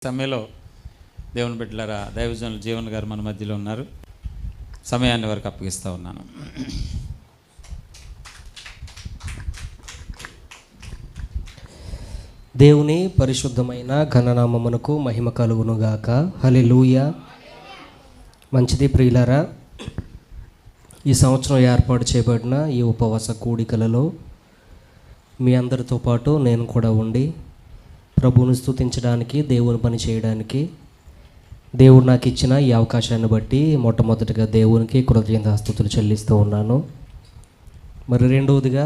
సమయంలో దేవుని బిడ్డలారా, దైవజనులు జీవన్ గారు మన మధ్యలో ఉన్నారు. సమయాన్ని వరకు అప్పగిస్తూ ఉన్నాను. దేవుని పరిశుద్ధమైన ఘననామమునకు మహిమ కలుగునుగాక. హల్లెలూయా. మంచిది ప్రియులారా, ఈ సంవత్సరం ఏర్పాటు చేయబడిన ఈ ఉపవాస కూడికలలో మీ అందరితో పాటు నేను కూడా ఉండి ప్రభువుని స్తుతించడానికి, దేవుని పని చేయడానికి దేవుడు నాకు ఇచ్చిన ఈ అవకాశాన్ని బట్టి మొట్టమొదటిగా దేవునికి కృతజ్ఞతాస్తుతులు చెల్లిస్తూ ఉన్నాను. మరి రెండవదిగా,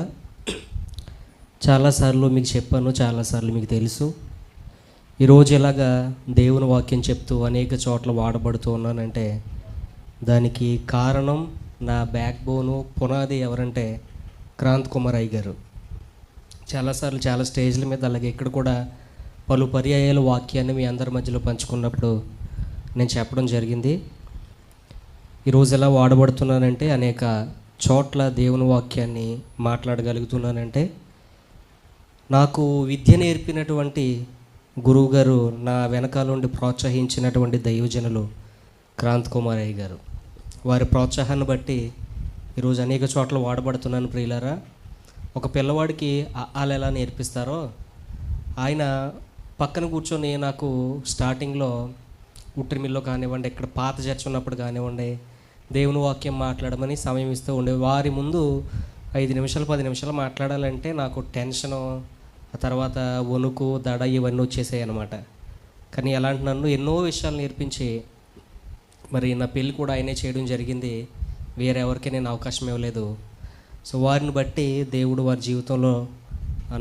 చాలాసార్లు మీకు చెప్పాను, చాలాసార్లు మీకు తెలుసు, ఈరోజు ఇలాగా దేవుని వాక్యం చెప్తూ అనేక చోట్ల వాడబడుతూ ఉన్నానంటే దానికి కారణం, నా బ్యాక్ బోను, పునాది ఎవరంటే క్రాంత్ కుమార్ అయ్య గారు. చాలాసార్లు చాలా స్టేజ్ల మీద, అలాగే ఇక్కడ కూడా పలు పర్యాయాల వాక్యాన్ని మీ అందరి మధ్యలో పంచుకున్నప్పుడు నేను చెప్పడం జరిగింది. ఈరోజు ఎలా వాడబడుతున్నానంటే, అనేక చోట్ల దేవుని వాక్యాన్ని మాట్లాడగలుగుతున్నానంటే నాకు విద్య నేర్పినటువంటి గురువుగారు, నా వెనకాల నుండి ప్రోత్సహించినటువంటి దైవజనులు క్రాంత్ కుమార్ అయ్య గారు. వారి ప్రోత్సాహాన్ని బట్టి ఈరోజు అనేక చోట్ల వాడబడుతున్నాను. ప్రియులారా, ఒక పిల్లవాడికి ఆలు ఎలా నేర్పిస్తారో ఆయన పక్కన కూర్చొని నాకు స్టార్టింగ్లో ఉట్టిమిల్లో కానివ్వండి, ఇక్కడ పాత చర్చ ఉన్నప్పుడు కానివ్వండి, దేవుని వాక్యం మాట్లాడమని సమయం ఇస్తూ ఉండే. వారి ముందు 5 నిమిషాలు 10 నిమిషాలు మాట్లాడాలంటే నాకు టెన్షను, ఆ తర్వాత వణుకు, దడ ఇవన్నీ వచ్చేసాయి అన్నమాట. కానీ అలాంటి నన్ను ఎన్నో విషయాలు నేర్పించి, మరి నా పెళ్ళి కూడా ఆయనే చేయడం జరిగింది, వేరెవరికి నేను అవకాశం ఇవ్వలేదు. సో వారిని బట్టి దేవుడు వారి జీవితంలో,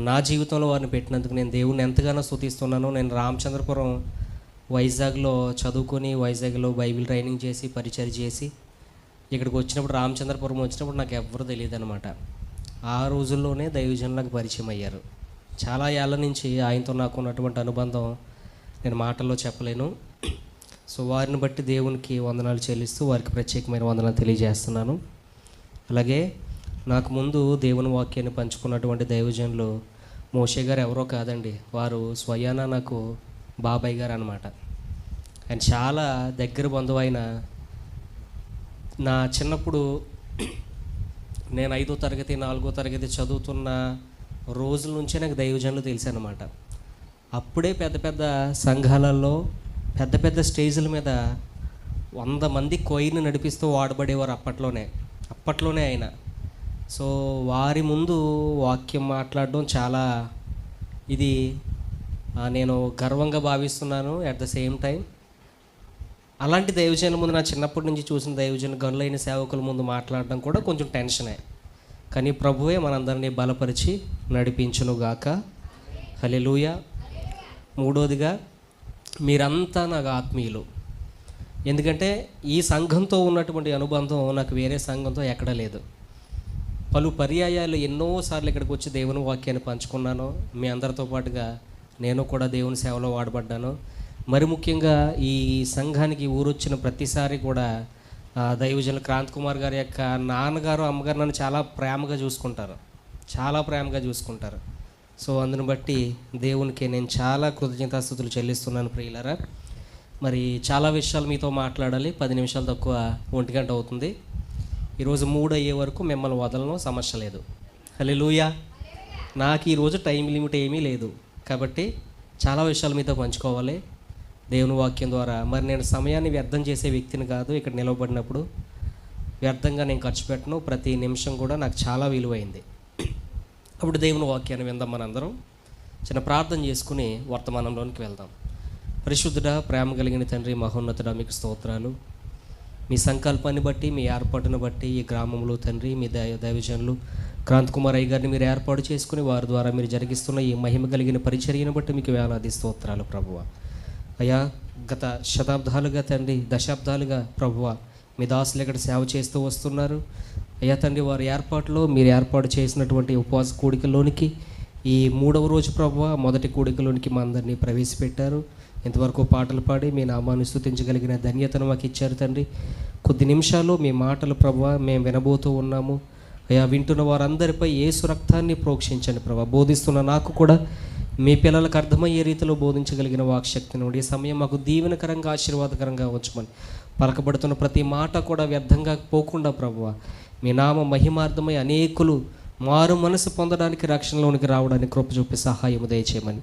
నా జీవితంలో వారిని పెట్టినందుకు నేను దేవుడిని ఎంతగానో స్తుతిస్తున్నాను. నేను రామచంద్రపురం వైజాగ్లో చదువుకొని, వైజాగ్లో బైబిల్ ట్రైనింగ్ చేసి, పరిచయం చేసి ఇక్కడికి వచ్చినప్పుడు, రామచంద్రపురం వచ్చినప్పుడు నాకు ఎవ్వరూ తెలియదు అనమాట. ఆ రోజుల్లోనే దైవజనులకు పరిచయం అయ్యారు. చాలా ఏళ్ళ నుంచి ఆయనతో నాకు ఉన్నటువంటి అనుబంధం నేను మాటల్లో చెప్పలేను. సో వారిని బట్టి దేవునికి వందనాలు చెల్లిస్తూ వారికి ప్రత్యేకమైన వందనాలు తెలియజేస్తున్నాను. అలాగే నాకు ముందు దేవుని వాక్యాన్ని పంచుకున్నటువంటి దైవజనులు మోషే గారు ఎవరో కాదండి, వారు స్వయాన నాకు బాబాయ్ గారు అనమాట. ఆయన చాలా దగ్గర బంధువు. అయిన నా చిన్నప్పుడు నేను 5వ తరగతి 4వ తరగతి చదువుతున్న రోజుల నుంచే నాకు దైవజనులు తెలిసానమాట. అప్పుడే పెద్ద పెద్ద సంఘాలలో, పెద్ద పెద్ద స్టేజ్ల మీద 100 మంది కొయ్యను నడిపిస్తూ వాడబడేవారు అప్పట్లోనే ఆయన. సో వారి ముందు వాక్యం మాట్లాడడం చాలా, ఇది నేను గర్వంగా భావిస్తున్నాను. అట్ ద సేమ్ టైం అలాంటి దైవజనుల ముందు, నా చిన్నప్పటి నుంచి చూసిన దైవజనులు, గనులైన సేవకుల ముందు మాట్లాడడం కూడా కొంచెం టెన్షనే. కానీ ప్రభువే మనందరినీ బలపరిచి నడిపించునుగాక. హల్లెలూయా. మూడోదిగా, మీరంతా నాకు ఆత్మీయులు. ఎందుకంటే ఈ సంఘంతో ఉన్నటువంటి అనుబంధం నాకు వేరే సంఘంతో ఎక్కడా లేదు. పలు పర్యాయాలు ఎన్నోసార్లు ఇక్కడికి వచ్చి దేవుని వాక్యాన్ని పంచుకున్నాను. మీ అందరితో పాటుగా నేను కూడా దేవుని సేవలో వాడబడ్డాను. మరి ముఖ్యంగా ఈ సంఘానికి ఊరొచ్చిన ప్రతిసారి కూడా దైవజనులు క్రాంత్ కుమార్ గారి యొక్క నాన్నగారు, అమ్మగారు నన్ను చాలా ప్రేమగా చూసుకుంటారు. సో అందుని బట్టి దేవునికి నేను చాలా కృతజ్ఞతాస్తుతులు చెల్లిస్తున్నాను. ప్రియులారా, మరి చాలా విషయాలు మీతో మాట్లాడాలి. 10 నిమిషాలు తక్కువ 1 గంట అవుతుంది. ఈరోజు 3 అయ్యే వరకు మిమ్మల్ని వదలను, సమస్య లేదు. హల్లెలూయా. నాకు ఈరోజు టైం లిమిట్ ఏమీ లేదు కాబట్టి చాలా విషయాలు మీతో పంచుకోవాలి దేవుని వాక్యం ద్వారా. మరి నేను సమయాన్ని వ్యర్థం చేసే వ్యక్తిని కాదు. ఇక్కడ నిలవబడినప్పుడు వ్యర్థంగా నేను ఖర్చు పెట్టను. ప్రతి నిమిషం కూడా నాకు చాలా విలువైంది. అప్పుడు దేవుని వాక్యాన్ని విందాం. మనందరం చిన్న ప్రార్థన చేసుకుని వర్తమానంలోనికి వెళ్దాం. పరిశుద్ధుడా, ప్రేమ కలిగిన తండ్రి, మహోన్నతుడా, మీకు స్తోత్రాలు. మీ సంకల్పాన్ని బట్టి, మీ ఏర్పాటును బట్టి ఈ గ్రామంలో తండ్రి, మీ దైవజనులు క్రాంత్ కుమార్ అయ్య గారిని మీరు ఏర్పాటు చేసుకుని వారి ద్వారా మీరు జరిగిస్తున్న ఈ మహిమ కలిగిన పరిచర్యను బట్టి మీకు వేలాది స్తోత్రాలు ప్రభువా. అయ్యా, గత శతాబ్దాలుగా తండ్రి, దశాబ్దాలుగా ప్రభువా, మీ దాసులు ఇక్కడ సేవ చేస్తూ వస్తున్నారు. అయ్యా తండ్రి, వారి ఏర్పాటులో మీరు ఏర్పాటు చేసినటువంటి ఉపవాస కూడికలోనికి ఈ 3వ రోజు ప్రభువా, మొదటి కూడికలోనికి మా అందరినీ ప్రవేశపెట్టారు. ఇంతవరకు పాటలు పాడి మీ నామాన్ని స్తుతించగలిగిన ధన్యతను మాకు ఇచ్చారు తండ్రి. కొద్ది నిమిషాలు మీ మాటలు ప్రభువా మేము వినబోతూ ఉన్నాము. అయ్యా, వింటున్న వారందరిపై యేసు రక్తాన్ని ప్రోక్షించండి ప్రభా. బోధిస్తున్న నాకు కూడా మీ పిల్లలకు అర్థమయ్యే రీతిలో బోధించగలిగిన వాక్శక్తిని ఈ సమయం మాకు దీవెనకరంగా ఆశీర్వాదకరంగా ఉంచమని, పలకబడుతున్న ప్రతి మాట కూడా వ్యర్థంగా పోకుండా ప్రభువా మీ నామ మహిమార్థమై అనేకులు మారు మనసు పొందడానికి, రక్షణలోనికి రావడానికి కృప చూపి సహాయము దయచేయమని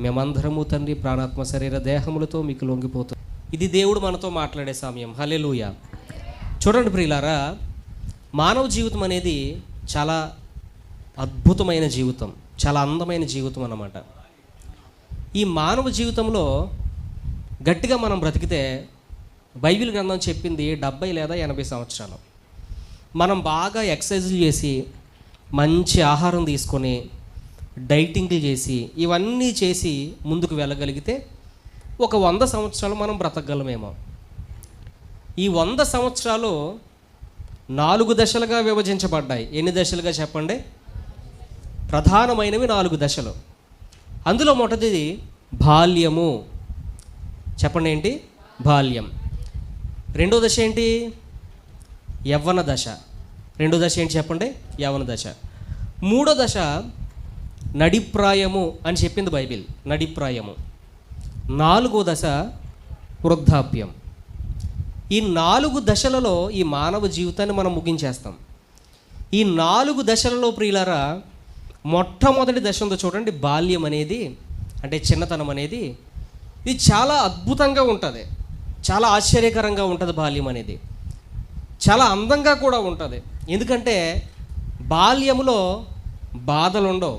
మేమందరము తండ్రి ప్రాణాత్మ శరీర దేహములతో మీకు లొంగిపోతాం. ఇది దేవుడు మనతో మాట్లాడే సమయం. హల్లెలూయా. చూడండి ప్రియులారా, మానవ జీవితం అనేది చాలా అద్భుతమైన జీవితం, చాలా అందమైన జీవితం అన్నమాట. ఈ మానవ జీవితంలో గట్టిగా మనం బ్రతికితే బైబిల్ గ్రంథం చెప్పింది 70 లేదా 80 సంవత్సరాలు. మనం బాగా ఎక్సర్సైజులు చేసి, మంచి ఆహారం తీసుకొని, డైటింగ్లు చేసి, ఇవన్నీ చేసి ముందుకు వెళ్ళగలిగితే ఒక 100 సంవత్సరాలు మనం బ్రతకగలమేమో. ఈ 100 సంవత్సరాలు 4 దశలుగా విభజించబడ్డాయి. ఎన్ని దశలుగా చెప్పండి? ప్రధానమైనవి 4 దశలు. అందులో మొదటిది బాల్యము. చెప్పండి ఏంటి? బాల్యం. రెండో దశ ఏంటి? యవ్వన దశ. రెండో దశ ఏంటి చెప్పండి? యవ్వన దశ. మూడో దశ నడిప్రాయము అని చెప్పింది బైబిల్, నడిప్రాయము. నాలుగో దశ వృద్ధాప్యం. ఈ 4 దశలలో ఈ మానవ జీవితాన్ని మనం ముగించేస్తాం. ఈ 4 దశలలో ప్రియులారా, మొట్టమొదటి దశ ఉందో చూడండి, బాల్యం అనేది, అంటే చిన్నతనం అనేది. ఇది చాలా అద్భుతంగా ఉంటుంది, చాలా ఆశ్చర్యకరంగా ఉంటుంది. బాల్యం అనేది చాలా అందంగా కూడా ఉంటుంది. ఎందుకంటే బాల్యములో బాధలు ఉండవు,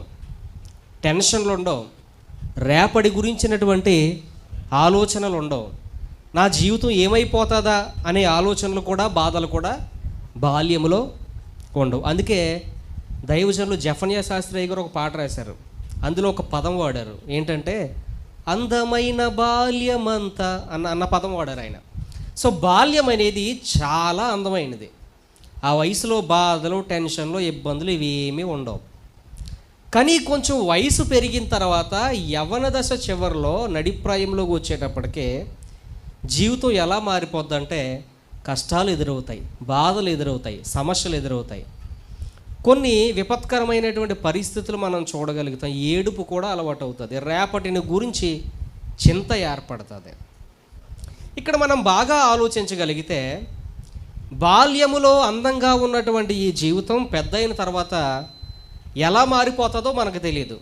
టెన్షన్లు ఉండవు, రేపటి గురించినటువంటి ఆలోచనలు ఉండవు, నా జీవితం ఏమైపోతుందా అనే ఆలోచనలు కూడా, బాధలు కూడా బాల్యములో ఉండవు. అందుకే దైవజనులు జఫన్యా శాస్త్రి గారు ఒక పాట రాశారు. అందులో ఒక పదం వాడారు. ఏంటంటే అందమైన బాల్యమంతా అన్న పదం వాడారు ఆయన. సో బాల్యం అనేది చాలా అందమైనది. ఆ వయసులో బాధలు, టెన్షన్లు, ఇబ్బందులు ఇవి ఏమీ ఉండవు. కానీ కొంచెం వయసు పెరిగిన తర్వాత యవ్వన దశ చివరిలో, నడిప్రాయంలోకి వచ్చేటప్పటికే జీవితం ఎలా మారిపోద్దంటే కష్టాలు ఎదురవుతాయి, బాధలు ఎదురవుతాయి, సమస్యలు ఎదురవుతాయి, కొన్ని విపత్కరమైనటువంటి పరిస్థితులు మనం చూడగలుగుతాం. ఏడుపు కూడా అలవాటు అవుతుంది, రేపటిని గురించి చింత ఏర్పడుతుంది. ఇక్కడ మనం బాగా ఆలోచించగలిగితే బాల్యములో అందంగా ఉన్నటువంటి ఈ జీవితం పెద్ద అయిన తర్వాత ఎలా మారిపోతుందో మనకు తెలియదు.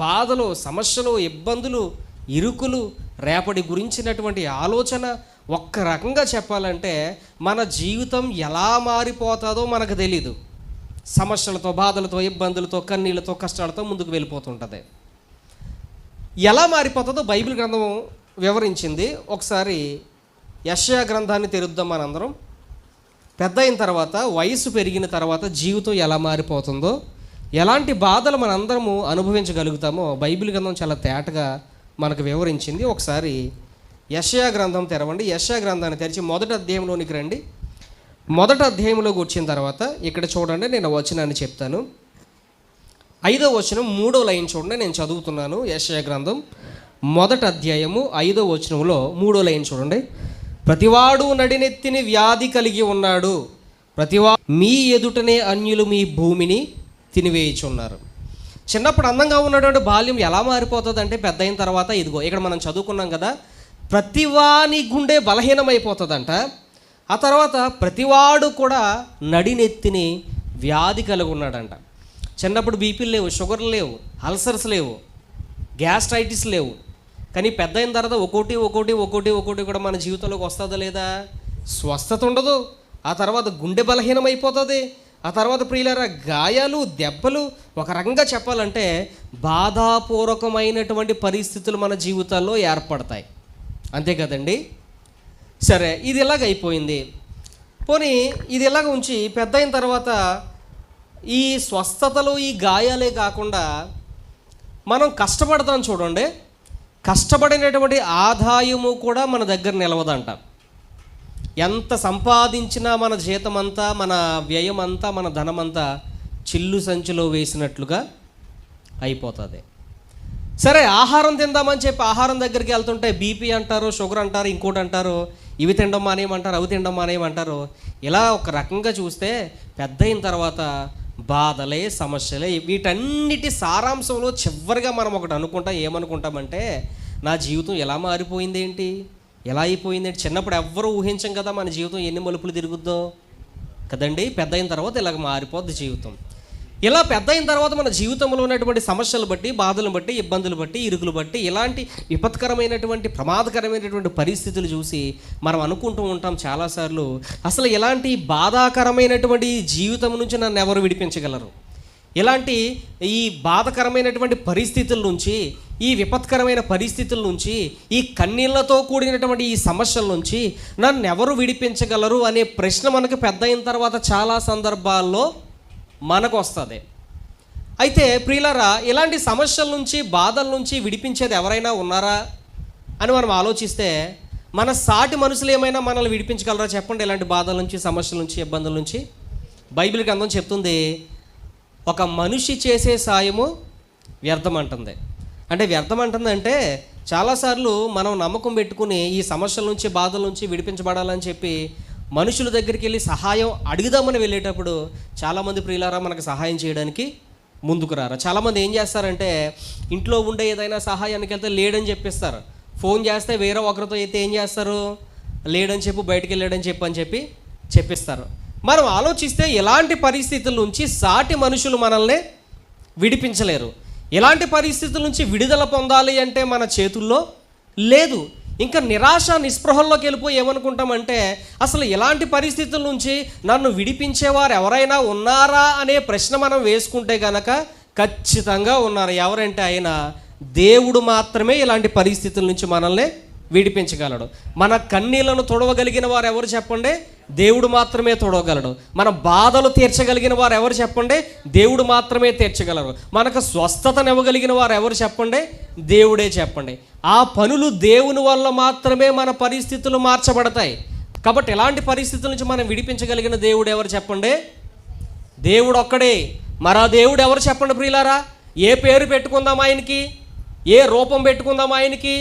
బాధలు, సమస్యలు, ఇబ్బందులు, ఇరుకులు, రేపటి గురించినటువంటి ఆలోచన, ఒక్క రకంగా చెప్పాలంటే మన జీవితం ఎలా మారిపోతుందో మనకు తెలీదు. సమస్యలతో, బాధలతో, ఇబ్బందులతో, కన్నీళ్ళతో, కష్టాలతో ముందుకు వెళ్ళిపోతుంటుంది. ఎలా మారిపోతుందో బైబిల్ గ్రంథం వివరించింది. ఒకసారి యెషయా గ్రంథాన్ని తెరుద్దాం మనందరం. పెద్ద అయిన తర్వాత, వయసు పెరిగిన తర్వాత జీవితం ఎలా మారిపోతుందో, ఎలాంటి బాధలు మనందరము అనుభవించగలుగుతామో బైబిల్ గ్రంథం చాలా తేటగా మనకు వివరించింది. ఒకసారి యెషయా గ్రంథం తెరవండి. యెషయా గ్రంథాన్ని తెరిచి మొదటి అధ్యాయంలోనికి రండి. మొదటి అధ్యాయంలోకి వచ్చిన తర్వాత ఇక్కడ చూడండి, నేను వచనాన్ని చెప్తాను. 5వ వచనం 3వ లైన్ చూడండి, నేను చదువుతున్నాను. యెషయా గ్రంథం మొదటి అధ్యాయము 5వ వచనంలో 3వ లైన్ చూడండి. ప్రతివాడు నడినెత్తిని వ్యాధి కలిగి ఉన్నాడు, మీ ఎదుటనే అన్యులు మీ భూమిని తినివేయుచున్నారు. చిన్నప్పుడు అందంగా ఉన్నటువంటి బాల్యం ఎలా మారిపోతుంది అంటే పెద్ద అయిన తర్వాత ఇదిగో ఇక్కడ మనం చదువుకున్నాం కదా, ప్రతివాని గుండె బలహీనమైపోతుందంట. ఆ తర్వాత ప్రతివాడు కూడా నడినెత్తిని వ్యాధి కలిగి ఉన్నాడంట. చిన్నప్పుడు బీపీలు లేవు, షుగర్లు లేవు, అల్సర్స్ లేవు, గ్యాస్ట్రైటిస్ లేవు. కానీ పెద్ద అయిన తర్వాత ఒక్కోటి కూడా మన జీవితంలోకి వస్తుందా లేదా? స్వస్థత ఉండదు. ఆ తర్వాత గుండె బలహీనమైపోతుంది. ఆ తర్వాత ప్రియులారా, గాయాలు, దెబ్బలు, ఒక రకంగా చెప్పాలంటే బాధాపూర్వకమైనటువంటి పరిస్థితులు మన జీవితాల్లో ఏర్పడతాయి. అంతే కదండి? సరే, ఇది ఇలాగ అయిపోయింది. పోనీ ఇది ఇలాగ ఉంచి పెద్ద అయిన తర్వాత ఈ స్వస్థతలు, ఈ గాయాలే కాకుండా మనం కష్టపడతాం చూడండి, కష్టపడినటువంటి ఆదాయము కూడా మన దగ్గర నిలవదంట. ఎంత సంపాదించినా మన జీతమంతా, మన వ్యయమంతా, మన ధనమంతా చిల్లు సంచిలో వేసినట్లుగా అయిపోతుంది. సరే, ఆహారం తిందామని చెప్పి ఆహారం దగ్గరికి వెళ్తుంటే బీపీ అంటారు, షుగర్ అంటారు, ఇంకోటి అంటారు, ఇవి తినడం మానేయమంటారు, అవి తినడం మానేయమంటారు. ఇలా ఒక రకంగా చూస్తే పెద్ద అయిన తర్వాత బాధలే, సమస్యలే. వీటన్నిటి సారాంశంలో చివరిగా మనం ఒకటి అనుకుంటాం. ఏమనుకుంటామంటే, నా జీవితం ఎలా మారిపోయింది ఏంటి, ఎలా అయిపోయింది ఏంటి. చిన్నప్పుడు ఎవ్వరూ ఊహించం కదా మన జీవితం ఎన్ని మలుపులు తిరుగుద్దో కదండి. పెద్ద అయిన తర్వాత ఇలాగ మారిపోద్ది జీవితం. ఇలా పెద్ద అయిన తర్వాత మన జీవితంలో ఉన్నటువంటి సమస్యలు బట్టి, బాధలను బట్టి, ఇబ్బందులు బట్టి, ఇరుకులు బట్టి, ఇలాంటి విపత్కరమైనటువంటి ప్రమాదకరమైనటువంటి పరిస్థితులు చూసి మనం అనుకుంటూ ఉంటాం చాలాసార్లు, అసలు ఇలాంటి బాధాకరమైనటువంటి జీవితం నుంచి నన్ను ఎవరు విడిపించగలరు, ఇలాంటి ఈ బాధకరమైనటువంటి పరిస్థితుల నుంచి, ఈ విపత్కరమైన పరిస్థితుల నుంచి, ఈ కన్నీళ్లతో కూడినటువంటి ఈ సమస్యల నుంచి నన్ను ఎవరు విడిపించగలరు అనే ప్రశ్న మనకు పెద్ద అయిన తర్వాత చాలా సందర్భాల్లో మనకు వస్తుంది. అయితే ప్రియులారా, ఇలాంటి సమస్యల నుంచి, బాధల నుంచి విడిపించేది ఎవరైనా ఉన్నారా అని మనం ఆలోచిస్తే, మన సాటి మనుషులు ఏమైనా మనల్ని విడిపించగలరా చెప్పండి ఇలాంటి బాధల నుంచి, సమస్యల నుంచి, ఇబ్బందుల నుంచి? బైబిల్ గ్రంథం చెప్తుంది, ఒక మనిషి చేసే సాయము వ్యర్థం అంటుంది. అంటే వ్యర్థం అంటుందంటే, చాలాసార్లు మనం నమ్మకం పెట్టుకుని ఈ సమస్యల నుంచి, బాధల నుంచి విడిపించబడాలని చెప్పి మనుషుల దగ్గరికి వెళ్ళి సహాయం అడుగుదామని వెళ్ళేటప్పుడు చాలామంది ప్రియులారా మనకు సహాయం చేయడానికి ముందుకు రారు. చాలామంది ఏం చేస్తారంటే, ఇంట్లో ఉండే ఏదైనా సహాయానికి వెళ్తే లేడని చెప్పిస్తారు. ఫోన్ చేస్తే వేరే ఒకరితో అయితే ఏం చేస్తారు, లేడని చెప్పి, బయటికి వెళ్ళాడని చెప్పిస్తారు. మనం ఆలోచిస్తే ఇలాంటి పరిస్థితుల నుంచి సాటి మనుషులు మనల్ని విడిపించలేరు. ఇలాంటి పరిస్థితుల నుంచి విడుదల పొందాలి అంటే మన చేతుల్లో లేదు. ఇంకా నిరాశ, నిస్పృహల్లోకి వెళ్ళిపోయి ఏమనుకుంటామంటే, అసలు ఇలాంటి పరిస్థితుల నుంచి నన్ను విడిపించేవారు ఎవరైనా ఉన్నారా అనే ప్రశ్న మనం వేసుకుంటే కనుక ఖచ్చితంగా ఉన్నారు. ఎవరంటే ఆయన దేవుడు మాత్రమే ఇలాంటి పరిస్థితుల నుంచి మనల్ని విడిపించగలడు. మన కన్నీళ్లను తొడవగలిగిన వారు ఎవరు చెప్పండి? దేవుడు మాత్రమే తొడవగలడు. మన బాధలు తీర్చగలిగిన వారు ఎవరు చెప్పండి? దేవుడు మాత్రమే తీర్చగలరు. మనకు స్వస్థతనివ్వగలిగిన వారు ఎవరు చెప్పండి? దేవుడే చెప్పండి. ఆ పనులు దేవుని వల్ల మాత్రమే మన పరిస్థితులు మార్చబడతాయి. కాబట్టి ఎలాంటి పరిస్థితుల నుంచి మనం విడిపించగలిగిన దేవుడు ఎవరు చెప్పండి? దేవుడు ఒక్కడే. మరా దేవుడు ఎవరు చెప్పండి ప్రియులారా? ఏ పేరు పెట్టుకుందాం ఆయనకి, ఏ రూపం పెట్టుకుందాం ఆయనకి,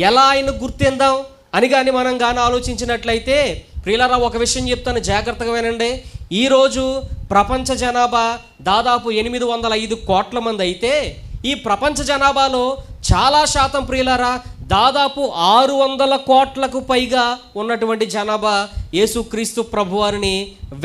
ఎలా ఆయన గుర్తిందాం అని కానీ మనం కానీ ఆలోచించినట్లయితే ప్రియులారా, ఒక విషయం చెప్తాను, జాగ్రత్తగా వినండి. ఈరోజు ప్రపంచ జనాభా దాదాపు 805 కోట్ల మంది అయితే, ఈ ప్రపంచ జనాభాలో చాలా శాతం ప్రియులారా దాదాపు 600 కోట్లకు పైగా ఉన్నటువంటి జనాభా యేసుక్రీస్తు ప్రభువారిని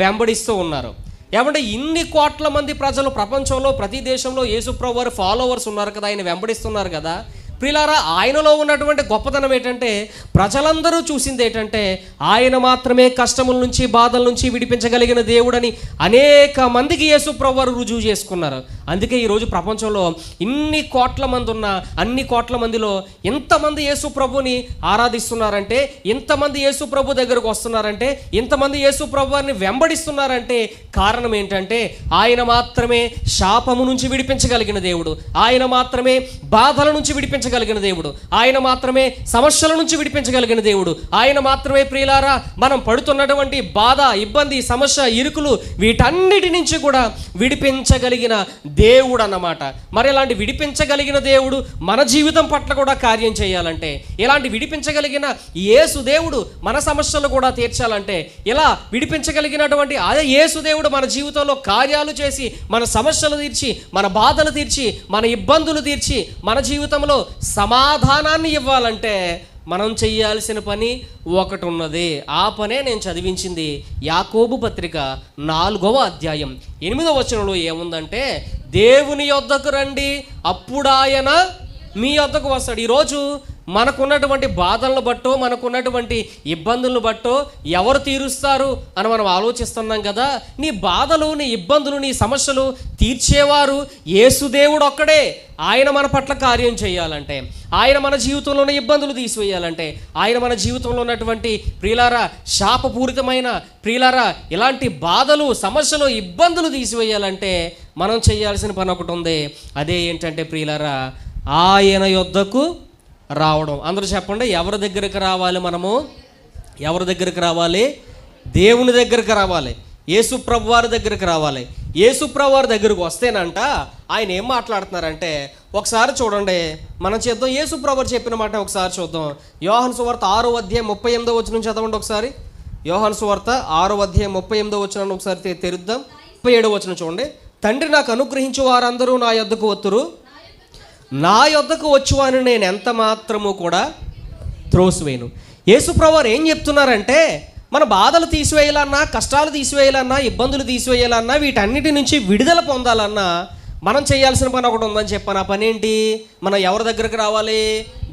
వెంబడిస్తూ ఉన్నారు. ఏమంటే ఇన్ని కోట్ల మంది ప్రజలు ప్రపంచంలో ప్రతి దేశంలో యేసు ప్రభువారి ఫాలోవర్స్ ఉన్నారు కదా, ఆయన వెంబడిస్తున్నారు కదా. ప్రియులారా, ఆయనలో ఉన్నటువంటి గొప్పతనం ఏంటంటే, ప్రజలందరూ చూసింది ఏంటంటే ఆయన మాత్రమే కష్టముల నుంచి, బాధల నుంచి విడిపించగలిగిన దేవుడని అనేక మందికి యేసు ప్రభువారు రుజువు చేసుకున్నారు. అందుకే ఈరోజు ప్రపంచంలో ఇన్ని కోట్ల మంది ఉన్న అన్ని కోట్ల మందిలో ఎంతమంది యేసు ప్రభుని ఆరాధిస్తున్నారంటే, ఎంతమంది యేసు ప్రభు దగ్గరకు వస్తున్నారంటే, ఎంతమంది యేసు ప్రభువారిని వెంబడిస్తున్నారంటే కారణం ఏంటంటే, ఆయన మాత్రమే శాపము నుంచి విడిపించగలిగిన దేవుడు, ఆయన మాత్రమే బాధల నుంచి విడిపించగలిగిన దేవుడు, ఆయన మాత్రమే సమస్యల నుంచి విడిపించగలిగిన దేవుడు, ఆయన మాత్రమే ప్రియులారా మనం పడుతున్నటువంటి బాధ, ఇబ్బంది, సమస్య, ఇరుకులు వీటన్నిటి నుంచి కూడా విడిపించగలిగిన దేవుడు అన్నమాట. మరి ఇలాంటి విడిపించగలిగిన దేవుడు మన జీవితం పట్ల కూడా కార్యం చేయాలంటే, ఇలాంటి విడిపించగలిగిన యేసు దేవుడు మన సమస్యలు కూడా తీర్చాలంటే, ఇలా విడిపించగలిగినటువంటి అదే యేసు దేవుడు మన జీవితంలో కార్యాలు చేసి, మన సమస్యలు తీర్చి, మన బాధలు తీర్చి, మన ఇబ్బందులు తీర్చి, మన జీవితంలో సమాధానాన్ని ఇవ్వాలంటే మనం చెయ్యాల్సిన పని ఒకటి ఉన్నది. ఆ పనే నేను చదివించింది యాకోబు పత్రిక 4వ అధ్యాయం 8వ వచనంలో ఏముందంటే, దేవుని యొద్దకు రండి అప్పుడు ఆయన మీ యొద్దకు వస్తాడు. ఈరోజు మనకున్నటువంటి బాధలను బట్టో, మనకున్నటువంటి ఇబ్బందులను బట్టో ఎవరు తీరుస్తారు అని మనం ఆలోచిస్తున్నాం కదా. నీ బాధలు, నీ ఇబ్బందులు, నీ సమస్యలు తీర్చేవారు యేసుదేవుడు ఒక్కడే. ఆయన మన పట్ల కార్యం చేయాలంటే, ఆయన మన జీవితంలో ఉన్న ఇబ్బందులు తీసివేయాలంటే, ఆయన మన జీవితంలో ఉన్నటువంటి ప్రియులారా శాపపూరితమైన ప్రియులారా ఇలాంటి బాధలు, సమస్యలు, ఇబ్బందులు తీసివేయాలంటే మనం చేయాల్సిన పని ఒకటి ఉంది. అదే ఏంటంటే ప్రియులారా, ఆయన యొద్దకు రావడం. అందరూ చెప్పండి, ఎవరి దగ్గరికి రావాలి? మనము ఎవరి దగ్గరికి రావాలి? దేవుని దగ్గరికి రావాలి, యేసు ప్రభువారి దగ్గరికి రావాలి. యేసు ప్రభువారి దగ్గరికి వస్తేనంట ఆయన ఏం మాట్లాడుతున్నారంటే, ఒకసారి చూడండి, మనం చేద్దాం. యేసు ప్రభువారు చెప్పిన మాట ఒకసారి చూద్దాం. యోహాను సువార్త 6వ అధ్యాయం 38వ వచనం చదవండి ఒకసారి. యోహాను సువార్త 6వ అధ్యాయం 38వ వచనాన్ని ఒకసారి తెరుద్దాం. 37వ వచనం చూడండి. తండ్రి నాకు అనుగ్రహించు వారందరూ నా యొద్దకు వత్తురు, నా యొద్దకు వచ్చువాని నేను ఎంత మాత్రము కూడా త్రోసివేయను. యేసుప్రభువారు ఏం చెప్తున్నారంటే, మన బాధలు తీసివేయాలన్నా, కష్టాలు తీసివేయాలన్నా, ఇబ్బందులు తీసివేయాలన్నా, వీటన్నిటి నుంచి విడుదల పొందాలన్నా మనం చేయాల్సిన పని ఒకటి ఉందని చెప్పాను. ఆ పని ఏంటి? మనం ఎవరి దగ్గరకు రావాలి?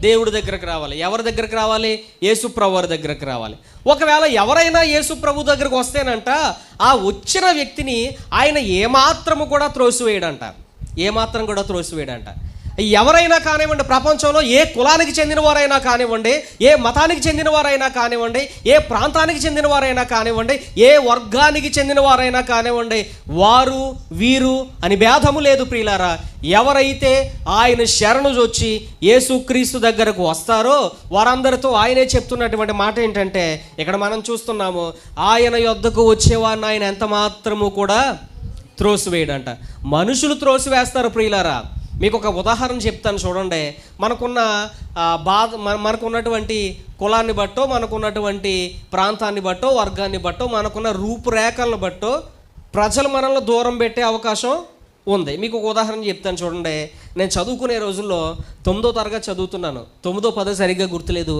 దేవుడి దగ్గరకు రావాలి. ఎవరి దగ్గరకు రావాలి? యేసుప్రభువారి దగ్గరకు రావాలి. ఒకవేళ ఎవరైనా యేసుప్రభు దగ్గరకు వస్తేనంట, ఆ వచ్చిన వ్యక్తిని ఆయన ఏమాత్రము కూడా త్రోసివేయడంట, ఏమాత్రం కూడా త్రోసివేయడంట. ఎవరైనా కానివ్వండి, ప్రపంచంలో ఏ కులానికి చెందిన వారైనా కానివ్వండి, ఏ మతానికి చెందిన వారైనా కానివ్వండి, ఏ ప్రాంతానికి చెందిన వారైనా కానివ్వండి, ఏ వర్గానికి చెందిన వారైనా కానివ్వండి, వారు వీరు అని భేదము లేదు ప్రియులారా. ఎవరైతే ఆయన శరణు వచ్చి యేసుక్రీస్తు దగ్గరకు వస్తారో వారందరితో ఆయనే చెప్తున్నటువంటి మాట ఏంటంటే, ఇక్కడ మనం చూస్తున్నాము, ఆయన యొద్దకు వచ్చేవారిని ఆయన ఎంత మాత్రము కూడా త్రోసివేయడంట. మనుషులు త్రోసివేస్తారు ప్రియులారా. మీకు ఒక ఉదాహరణ చెప్తాను చూడండి. మనకున్న మనకున్నటువంటి కులాన్ని బట్టో, మనకున్నటువంటి ప్రాంతాన్ని బట్టో, వర్గాన్ని బట్టో, మనకున్న రూపురేఖలను బట్టో ప్రజలు మనల్ని దూరం పెట్టే అవకాశం ఉంది. మీకు ఒక ఉదాహరణ చెప్తాను చూడండి. నేను చదువుకునే రోజుల్లో 9వ తరగతి చదువుతున్నాను. 9వ 10వ సరిగ్గా గుర్తులేదు.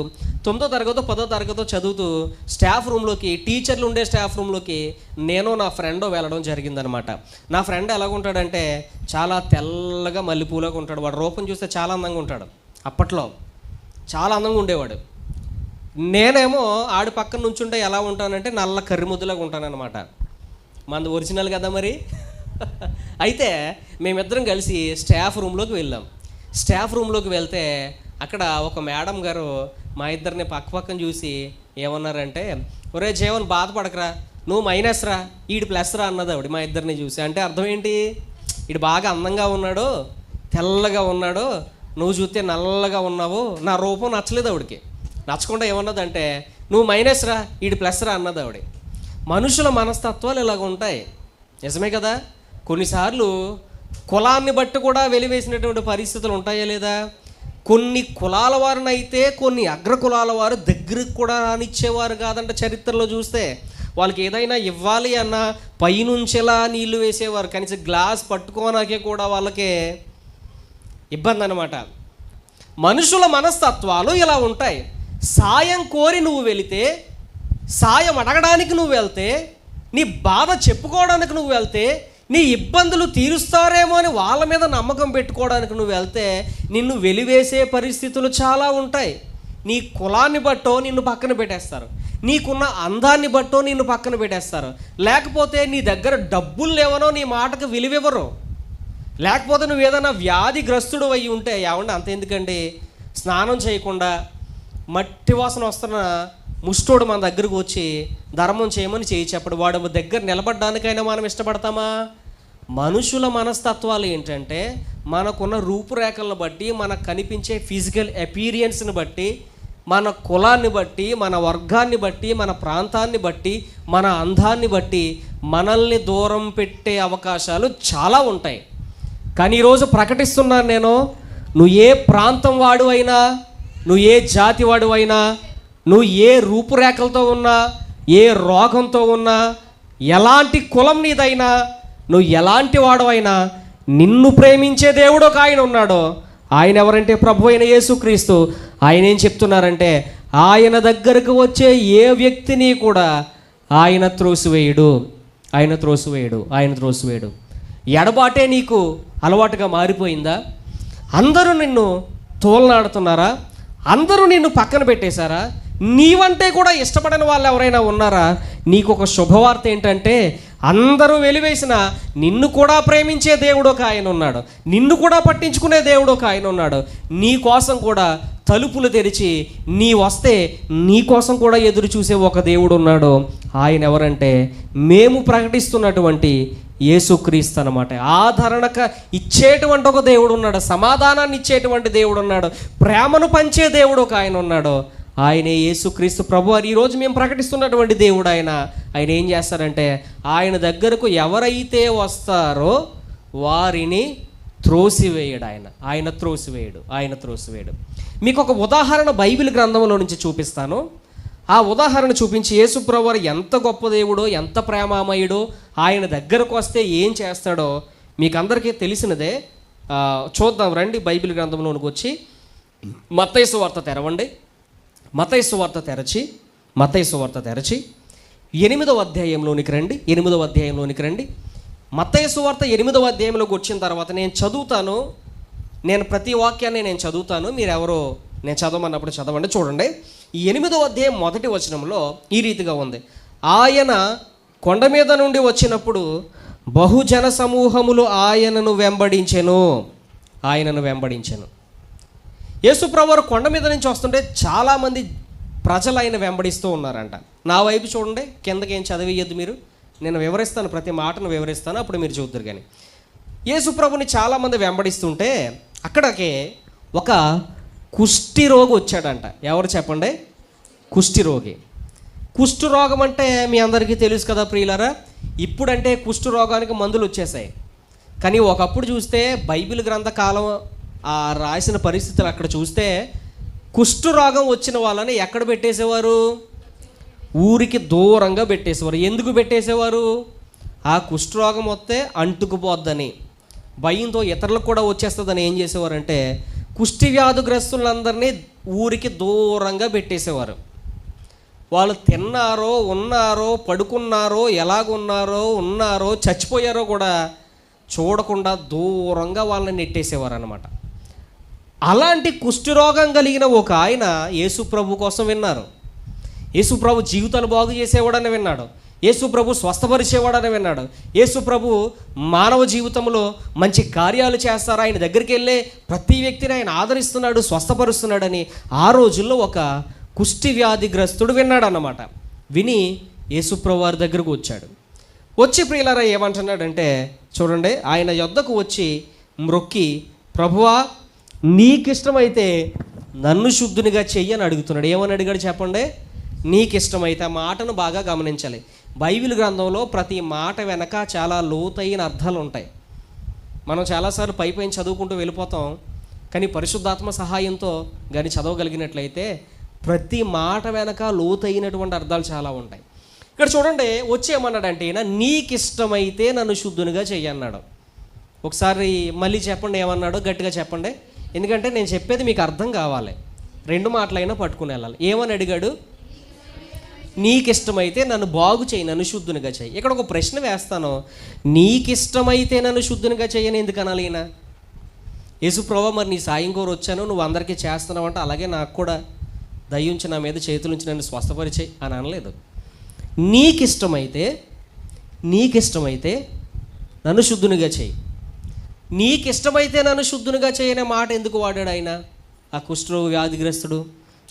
9వ తరగతో 10వ తరగతో చదువుతూ స్టాఫ్ రూమ్లోకి, టీచర్లు ఉండే స్టాఫ్ రూమ్లోకి నేను నా ఫ్రెండ్ వెళ్ళడం జరిగిందనమాట. నా ఫ్రెండ్ ఎలాగుంటాడంటే, చాలా తెల్లగా మల్లెపూలాగా ఉంటాడు. వాడు రూపం చూస్తే చాలా అందంగా ఉంటాడు. అప్పట్లో చాలా అందంగా ఉండేవాడు. నేనేమో ఆడి పక్కన నుంచుంటే ఎలా ఉంటానంటే నల్ల కర్రిముద్దులాగా ఉంటానన్నమాట. మనది ఒరిజినల్ కదా మరి. అయితే మేమిద్దరం కలిసి స్టాఫ్ రూమ్లోకి వెళ్ళాం. స్టాఫ్ రూమ్లోకి వెళ్తే అక్కడ ఒక మేడం గారు మా ఇద్దరిని పక్కన చూసి ఏమన్నారంటే, ఒరే జీవన్ బాధపడకరా, నువ్వు మైనస్ రా, ఈడు ప్లస్ రా అన్నది ఆవిడ మా ఇద్దరిని చూసి. అంటే అర్థం ఏంటి? ఈడు బాగా అందంగా ఉన్నాడు, తెల్లగా ఉన్నాడు, నువ్వు చూస్తే నల్లగా ఉన్నావు. నా రూపం నచ్చలేదు ఆవిడకి. నచ్చకుండా ఏమన్నదంటే, నువ్వు మైనస్ రా, ఈడు ప్లస్ రా అన్నది ఆవిడ. మనుషుల మనస్తత్వాలు ఇలాగ ఉంటాయి, నిజమే కదా. కొన్నిసార్లు కులాన్ని బట్టి కూడా వెలివేసినటువంటి పరిస్థితులు ఉంటాయా లేదా? కొన్ని కులాల వారినైతే కొన్ని అగ్ర కులాల వారు దగ్గరికి కూడా రానిచ్చేవారు కాదంట. చరిత్రలో చూస్తే వాళ్ళకి ఏదైనా ఇవ్వాలి అన్నా పైనుంచెలా నీళ్లు వేసేవారు. కనీసం గ్లాస్ పట్టుకోనాకే కూడా వాళ్ళకే ఇబ్బంది అన్నమాట. మనుషుల మనస్తత్వాలు ఇలా ఉంటాయి. సాయం కోరి నువ్వు వెళితే, సాయం అడగడానికి నువ్వు వెళ్తే, నీ బాధ చెప్పుకోవడానికి నువ్వు వెళ్తే, నీ ఇబ్బందులు తీరుస్తారేమో అని వాళ్ళ మీద నమ్మకం పెట్టుకోవడానికి నువ్వు వెళ్తే నిన్ను వెలివేసే పరిస్థితులు చాలా ఉంటాయి. నీ కులాన్ని బట్టో నిన్ను పక్కన పెట్టేస్తారు, నీకున్న అందాన్ని బట్టో నిన్ను పక్కన పెట్టేస్తారు, లేకపోతే నీ దగ్గర డబ్బులు లేవనో నీ మాటకు విలువివ్వరు, లేకపోతే నువ్వు ఏదైనా వ్యాధిగ్రస్తుడు అయ్యి ఉంటే, ఏమంటే అంత ఎందుకండి, స్నానం చేయకుండా మట్టి వాసన వస్తున్న ముష్టోడు మన దగ్గరకు వచ్చి ధర్మం చేయమని చేయి చెప్పడు. వాడు దగ్గర నిలబడ్డానికైనా మనం ఇష్టపడతామా? మనుషుల మనస్తత్వాలు ఏంటంటే, మనకున్న రూపురేఖలను బట్టి, మనకు కనిపించే ఫిజికల్ అపీరియన్స్ని బట్టి, మన కులాన్ని బట్టి, మన వర్గాన్ని బట్టి, మన ప్రాంతాన్ని బట్టి, మన అందాన్ని బట్టి మనల్ని దూరం పెట్టే అవకాశాలు చాలా ఉంటాయి. కానీ ఈరోజు ప్రకటిస్తున్నాను నేను, నువ్వు ఏ ప్రాంతం వాడు అయినా, నువ్వు ఏ జాతి వాడు అయినా, నువ్వు ఏ రూపురేఖలతో ఉన్నా, ఏ రోగంతో ఉన్నా, ఎలాంటి కులం నీదైనా, నువ్వు ఎలాంటి వాడవైనా, నిన్ను ప్రేమించే దేవుడు ఒక ఆయన ఉన్నాడు. ఆయన ఎవరంటే ప్రభు అయిన యేసుక్రీస్తు. ఆయన ఏం చెప్తున్నారంటే, ఆయన దగ్గరకు వచ్చే ఏ వ్యక్తిని కూడా ఆయన త్రోసివేయడు, ఆయన త్రోసివేయడు, ఆయన త్రోసివేయడు. ఎడబాటే నీకు అలవాటుగా మారిపోయిందా? అందరూ నిన్ను తోలనాడుతున్నారా? అందరూ నిన్ను పక్కన పెట్టేశారా? నీవంటే కూడా ఇష్టపడని వాళ్ళు ఎవరైనా ఉన్నారా? నీకు ఒక శుభవార్త ఏంటంటే, అందరూ వెలివేసిన నిన్ను కూడా ప్రేమించే దేవుడు ఒక ఆయన ఉన్నాడు, నిన్ను కూడా పట్టించుకునే దేవుడు ఒక ఆయన ఉన్నాడు. నీ కోసం కూడా తలుపులు తెరిచి నీ వస్తే నీ కోసం కూడా ఎదురు చూసే ఒక దేవుడు ఉన్నాడు. ఆయన ఎవరంటే మేము ప్రకటిస్తున్నటువంటి యేసుక్రీస్తు అన్నమాట. ఆదరణక ఇచ్చేటువంటి ఒక దేవుడు ఉన్నాడు, సమాధానాన్ని ఇచ్చేటువంటి దేవుడు ఉన్నాడు, ప్రేమను పంచే దేవుడు ఒక ఆయన ఉన్నాడు. ఆయనే యేసుక్రీస్తు ప్రభు. అని ఈరోజు మేము ప్రకటిస్తున్నటువంటి దేవుడు ఆయన. ఆయన ఏం చేస్తారంటే, ఆయన దగ్గరకు ఎవరైతే వస్తారో వారిని త్రోసివేయడు ఆయన. ఆయన త్రోసివేయడు, ఆయన త్రోసివేయడు. మీకు ఒక ఉదాహరణ బైబిల్ గ్రంథంలో నుంచి చూపిస్తాను. ఆ ఉదాహరణ చూపించి యేసు ప్రభువు ఎంత గొప్ప దేవుడో, ఎంత ప్రేమామయుడో, ఆయన దగ్గరకు వస్తే ఏం చేస్తాడో మీకు అందరికీ తెలిసినదే. చూద్దాం రండి, బైబిల్ గ్రంథంలోనికి వచ్చి మత్తయి సువార్త తెరవండి. మత్తయి సువార్త తెరచి 8వ అధ్యాయంలోనికి రండి. 8వ అధ్యాయంలోనికి రండి. మత్తయి సువార్త 8వ అధ్యాయంలోకి వచ్చిన తర్వాత నేను చదువుతాను. నేను ప్రతి వాక్యాన్ని నేను చదువుతాను, మీరెవరో నేను చదవమన్నప్పుడు చదవండి. చూడండి, ఈ 8వ అధ్యాయం మొదటి వచనంలో ఈ రీతిగా ఉంది. ఆయన కొండ మీద నుండి వచ్చినప్పుడు బహుజన సమూహములు ఆయనను వెంబడించెను. యేసుప్రభువారు కొండ మీద నుంచి వస్తుంటే చాలామంది ప్రజలు ఆయన వెంబడిస్తూ ఉన్నారంట. నా వైపు చూడండి, కిందకి ఏం చదివేయద్దు మీరు, నేను వివరిస్తాను, ప్రతి మాటను వివరిస్తాను, అప్పుడు మీరు చూద్దరు. కానీ యేసుప్రభుని చాలామంది వెంబడిస్తుంటే అక్కడికి ఒక కుష్ఠిరోగి వచ్చాడంట. ఎవరు చెప్పండి? కుష్ఠిరోగి. కుష్ఠరోగం అంటే మీ అందరికీ తెలుసు కదా ప్రియులారా. ఇప్పుడంటే కుష్ఠరోగానికి మందులు వచ్చేసాయి, కానీ ఒకప్పుడు చూస్తే బైబిల్ గ్రంథకాలం రాసిన పరిస్థితులు అక్కడ చూస్తే కుష్ఠరోగం వచ్చిన వాళ్ళని ఎక్కడ పెట్టేసేవారు? ఊరికి దూరంగా పెట్టేసేవారు. ఎందుకు పెట్టేసేవారు? ఆ కుష్ఠరోగం వస్తే అంటుకుపోద్దని, భయంతో ఇతరులకు కూడా వచ్చేస్తుందని ఏం చేసేవారంటే కుష్ఠి వ్యాధిగ్రస్తులందరినీ ఊరికి దూరంగా పెట్టేసేవారు. వాళ్ళు తిన్నారో, ఉన్నారో, పడుకున్నారో, ఉన్నారో, చచ్చిపోయారో కూడా చూడకుండా దూరంగా వాళ్ళని నెట్టేసేవారు అన్నమాట. అలాంటి కుష్ఠరోగం కలిగిన ఒక ఆయన యేసుప్రభు కోసం విన్నారు. యేసుప్రభు జీవితాలు బాగు చేసేవాడని విన్నాడు. యేసుప్రభు స్వస్థపరిచేవాడని విన్నాడు. యేసుప్రభు మానవ జీవితంలో మంచి కార్యాలు చేస్తారు, ఆయన దగ్గరికి వెళ్ళే ప్రతి వ్యక్తిని ఆయన ఆదరిస్తున్నాడు, స్వస్థపరుస్తున్నాడని ఆ రోజుల్లో ఒక కుష్ఠి వ్యాధిగ్రస్తుడు విన్నాడు అన్నమాట. విని యేసుప్రభు వారి దగ్గరకు వచ్చి ప్రియులారా ఏమంటున్నాడంటే చూడండి, ఆయన యొద్దకు వచ్చి మ్రొక్కి, ప్రభువా నీకిష్టమైతే నన్ను శుద్ధునిగా చెయ్యి అని అడుగుతున్నాడు. ఏమని అడిగాడు చెప్పండి? నీకిష్టమైతే. ఆ మాటను బాగా గమనించాలి. బైబిల్ గ్రంథంలో ప్రతి మాట వెనక చాలా లోతైన అర్థాలు ఉంటాయి. మనం చాలాసార్లు పైపైన చదువుకుంటూ వెళ్ళిపోతాం, కానీ పరిశుద్ధాత్మ సహాయంతో కానీ చదవగలిగినట్లయితే ప్రతి మాట వెనక లోతైనటువంటి అర్థాలు చాలా ఉంటాయి. ఇక్కడ చూడండి, వచ్చి ఏమన్నాడంటే ఈయన, నీకిష్టమైతే నన్ను శుద్ధునిగా చెయ్యి అన్నాడు. ఒకసారి మళ్ళీ చెప్పండి, ఏమన్నాడో గట్టిగా చెప్పండి, ఎందుకంటే నేను చెప్పేది మీకు అర్థం కావాలి. 2 మాటలైనా పట్టుకుని వెళ్ళాలి. ఏమని అడిగాడు? నీకిష్టమైతే నన్ను బాగు చేయి, నన్ను శుద్ధునిగా చెయ్యి. ఇక్కడ ఒక ప్రశ్న వేస్తాను, నీకిష్టమైతే నన్ను శుద్ధునిగా చెయ్యని ఎందుకు అనాలి ఈయన? యేసుప్రభువా మరి నీ సాయం కోరి వచ్చాను, నువ్వు అందరికీ చేస్తున్నావు అంటే అలాగే నాకు కూడా దయ్యుంచి నా మీద చేతులుంచి నన్ను స్వస్థపరిచేయి అని అనలేదు. నీకిష్టమైతే నన్ను శుద్ధునిగా చెయ్యి. నీకిష్టమైతే నన్ను శుద్ధునిగా చేయనే మాట ఎందుకు వాడాడు ఆయన, ఆ కుష్ఠరోగ వ్యాధిగ్రస్తుడు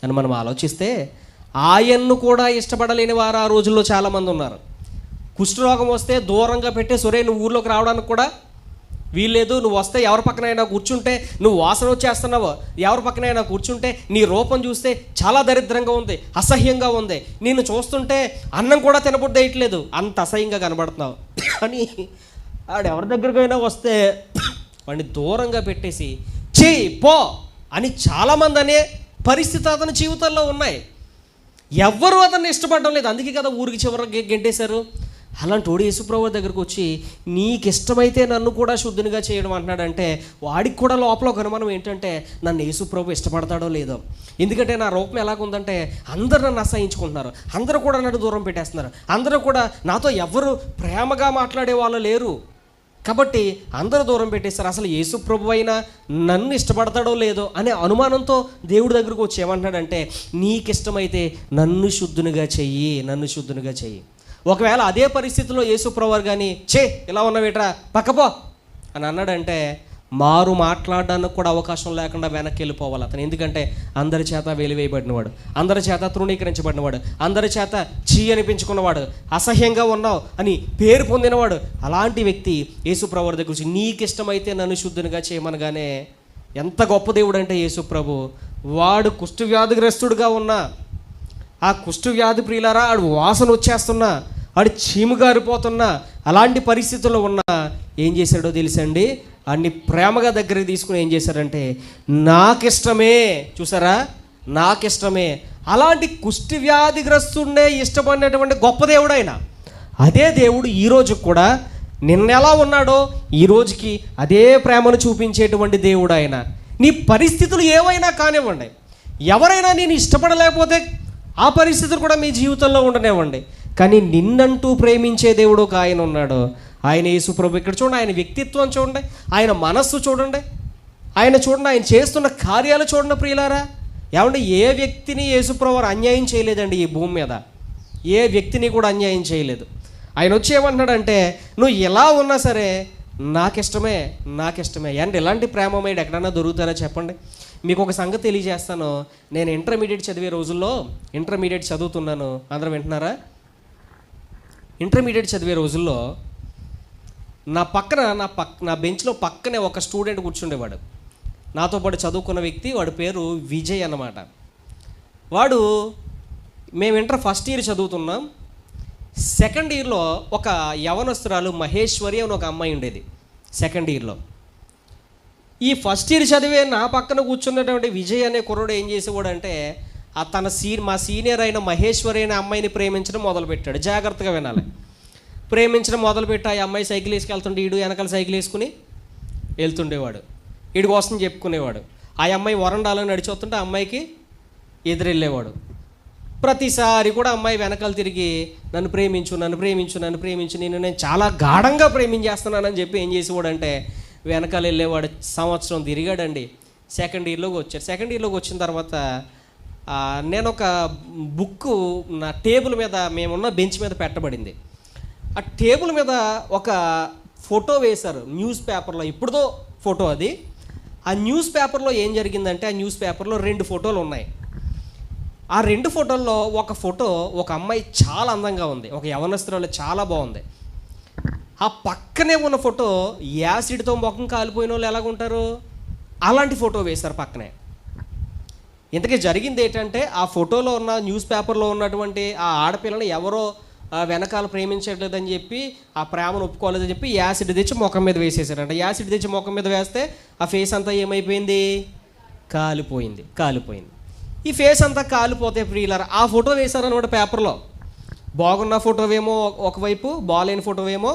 అని మనం ఆలోచిస్తే ఆయన్ను కూడా ఇష్టపడలేని వారు ఆ రోజుల్లో చాలామంది ఉన్నారు. కుష్ఠరోగం వస్తే దూరంగా పెట్టే, సొరే నువ్వు ఊర్లోకి రావడానికి కూడా వీల్లేదు, నువ్వు వస్తే ఎవరి పక్కనైనా కూర్చుంటే నువ్వు వాసన వచ్చేస్తున్నావు, ఎవరి పక్కనైనా కూర్చుంటే నీ రూపం చూస్తే చాలా దరిద్రంగా ఉంది, అసహ్యంగా ఉంది, నిన్ను చూస్తుంటే అన్నం కూడా తినబుద్ధేయట్లేదు, అంత అసహ్యంగా కనబడుతున్నావు అని ఆడు ఎవరి దగ్గరకైనా వస్తే వాడిని దూరంగా పెట్టేసి చీ పో అని చాలామంది అనే పరిస్థితి అతని జీవితంలో ఉన్నాయి. ఎవ్వరూ అతన్ని ఇష్టపడడం లేదు, అందుకే కదా ఊరికి చివరికి గెంటేశారు. అలాంటి వాడు యేసుప్రభు దగ్గరకు వచ్చి నీకిష్టమైతే నన్ను కూడా శుద్ధునిగా చేయడం అంటున్నాడంటే వాడికి కూడా లోపల ఒక అనుమానం ఏంటంటే నన్ను యేసుప్రభు ఇష్టపడతాడో లేదో. ఎందుకంటే నా రూపం ఎలాగుందంటే అందరూ నన్ను అసహించుకుంటున్నారు, అందరూ కూడా నన్ను దూరం పెట్టేస్తున్నారు, అందరూ కూడా నాతో ఎవరు ప్రేమగా మాట్లాడే వాళ్ళు లేరు, కాబట్టి అందరూ దూరం పెట్టేస్తారు. అసలు యేసుప్రభు అయినా నన్ను ఇష్టపడతాడో లేదో అనే అనుమానంతో దేవుడి దగ్గరకు వచ్చి ఏమంటున్నాడంటే నీకిష్టమైతే నన్ను శుద్ధునిగా చెయ్యి, నన్ను శుద్ధునిగా చెయ్యి. ఒకవేళ అదే పరిస్థితిలో యేసుప్రభు కానీ ఇలా ఉన్నవేట్రా పక్కపో అని అన్నాడంటే మారు మాట్లాడడానికి కూడా అవకాశం లేకుండా వెనక్కి వెళ్ళిపోవాలి అతను. ఎందుకంటే అందరి చేత వెలివేయబడినవాడు, అందరి చేత తృణీకరించబడినవాడు, అందరి చేత అనిపించుకున్నవాడు, అసహ్యంగా ఉన్నావు అని పేరు పొందినవాడు. అలాంటి వ్యక్తి యేసుప్రభు దగ్గర వచ్చి నీకిష్టమైతే నన్ను శుద్ధునిగా చేయమనగానే ఎంత గొప్ప దేవుడు అంటే యేసుప్రభు. వాడు కుష్ఠవ్యాధిగ్రస్తుడుగా ఉన్నా, ఆ కుష్ఠవ్యాధి ప్రియులారా ఆడు వాసన వచ్చేస్తున్నా, ఆడు చీము గారిపోతున్నా, అలాంటి పరిస్థితుల్లో ఉన్నా ఏం చేశాడో తెలుసండి, అన్ని ప్రేమగా దగ్గరికి తీసుకుని ఏం చేశారంటే నాకిష్టమే, చూసారా, నాకిష్టమే. అలాంటి కుష్ఠి వ్యాధిగ్రస్తుడే ఇష్టపడినటువంటి గొప్ప దేవుడు ఆయన. అదే దేవుడు ఈరోజు కూడా నిన్న ఎలా ఉన్నాడో ఈ రోజుకి అదే ప్రేమను చూపించేటువంటి దేవుడు ఆయన. నీ పరిస్థితులు ఏవైనా కానివ్వండి, ఎవరైనా నేను ఇష్టపడలేకపోతే ఆ పరిస్థితులు కూడా మీ జీవితంలో ఉండనివ్వండి, కానీ నిన్నంటూ ప్రేమించే దేవుడు ఒక ఆయన ఉన్నాడు. ఆయన యేసుప్రభు. ఇక్కడ చూడండి, ఆయన వ్యక్తిత్వం చూడండి, ఆయన మనస్సు చూడండి, ఆయన చూడండి, ఆయన చేస్తున్న కార్యాలు చూడండి ప్రియులారా. ఏమంటే ఏ వ్యక్తిని యేసుప్రభు అన్యాయం చేయలేదండి ఈ భూమి మీద, ఏ వ్యక్తిని కూడా అన్యాయం చేయలేదు. ఆయన వచ్చి ఏమంటున్నాడంటే, నువ్వు ఎలా ఉన్నా సరే నాకిష్టమే, నాకిష్టమే. అంటే ఇలాంటి ప్రేమమేడు ఎక్కడన్నా దొరుకుతారా చెప్పండి? మీకు ఒక సంగతి తెలియజేస్తాను. నేను ఇంటర్మీడియట్ చదివే రోజుల్లో, ఇంటర్మీడియట్ చదువుతున్నాను, అందరం వింటున్నారా? ఇంటర్మీడియట్ చదివే రోజుల్లో నా బెంచ్లో పక్కనే ఒక స్టూడెంట్ కూర్చుండేవాడు. నాతో పాటు చదువుకున్న వ్యక్తి, వాడి పేరు విజయ్ అన్నమాట. వాడు, మేము ఇంటర్ ఫస్ట్ ఇయర్ చదువుతున్నాం. సెకండ్ ఇయర్లో ఒక యవనస్తురాలు మహేశ్వరి అని ఒక అమ్మాయి ఉండేది సెకండ్ ఇయర్లో. ఈ ఫస్ట్ ఇయర్ చదివే నా పక్కన కూర్చున్నటువంటి విజయ్ అనే కుర్రోడు ఏం చేసేవాడు అంటే, మా సీనియర్ అయిన మహేశ్వరి అనే అమ్మాయిని ప్రేమించడం మొదలుపెట్టాడు. జాగ్రత్తగా వినాలి. ప్రేమించడం మొదలుపెట్టి ఆ అమ్మాయి సైకిల్ వేసుకెళ్తుంటే ఈడు వెనకాల సైకిల్ వేసుకుని వెళ్తుండేవాడు. వీడి కోసం చెప్పుకునేవాడు. ఆ అమ్మాయి వరండాలో నడిచొస్తుంటే ఆ అమ్మాయికి ఎదురెళ్ళేవాడు. ప్రతిసారి కూడా అమ్మాయి వెనకాల తిరిగి నన్ను ప్రేమించు, నన్ను ప్రేమించు, నన్ను ప్రేమించు, నేను చాలా గాఢంగా ప్రేమించేస్తున్నానని చెప్పి ఏం చేసేవాడు అంటే వెనకాల వెళ్ళేవాడు. సంవత్సరం తిరిగాడండి. సెకండ్ ఇయర్లోకి వచ్చాడు. సెకండ్ ఇయర్లోకి వచ్చిన తర్వాత నేను ఒక బుక్ నా టేబుల్ మీద, మేమున్న బెంచ్ మీద పెట్టబడింది. ఆ టేబుల్ మీద ఒక ఫోటో వేశారు న్యూస్ పేపర్లో, ఇప్పుడుదో ఫోటో అది. ఆ న్యూస్ పేపర్లో ఏం జరిగిందంటే, ఆ న్యూస్ పేపర్లో 2 ఫోటోలు ఉన్నాయి. ఆ 2 ఫోటోల్లో ఒక ఫోటో, ఒక అమ్మాయి చాలా అందంగా ఉంది, ఒక యవనస్తురాలు చాలా బాగుంది. ఆ పక్కనే ఉన్న ఫోటో యాసిడ్తో ముఖం కాలిపోయిన వాళ్ళు ఎలాగుంటారు, అలాంటి ఫోటో వేశారు పక్కనే. ఇంతకీ జరిగింది ఏంటంటే, ఆ ఫోటోలో ఉన్న న్యూస్ పేపర్లో ఉన్నటువంటి ఆ ఆడపిల్లని ఎవరో వెనకాల ప్రేమించట్లేదని చెప్పి, ఆ ప్రేమను ఒప్పుకోలేదని చెప్పి యాసిడ్ తెచ్చి ముఖం మీద వేసేసారంట. యాసిడ్ తెచ్చి ముఖం మీద వేస్తే ఆ ఫేస్ అంతా ఏమైపోయింది, కాలిపోయింది. ఈ ఫేస్ అంతా కాలిపోతే ప్రియులారా, ఆ ఫోటో వేశారనమాట పేపర్లో. బాగున్న ఫోటోవేమో ఒకవైపు, బాగాలేని ఫోటోవేమో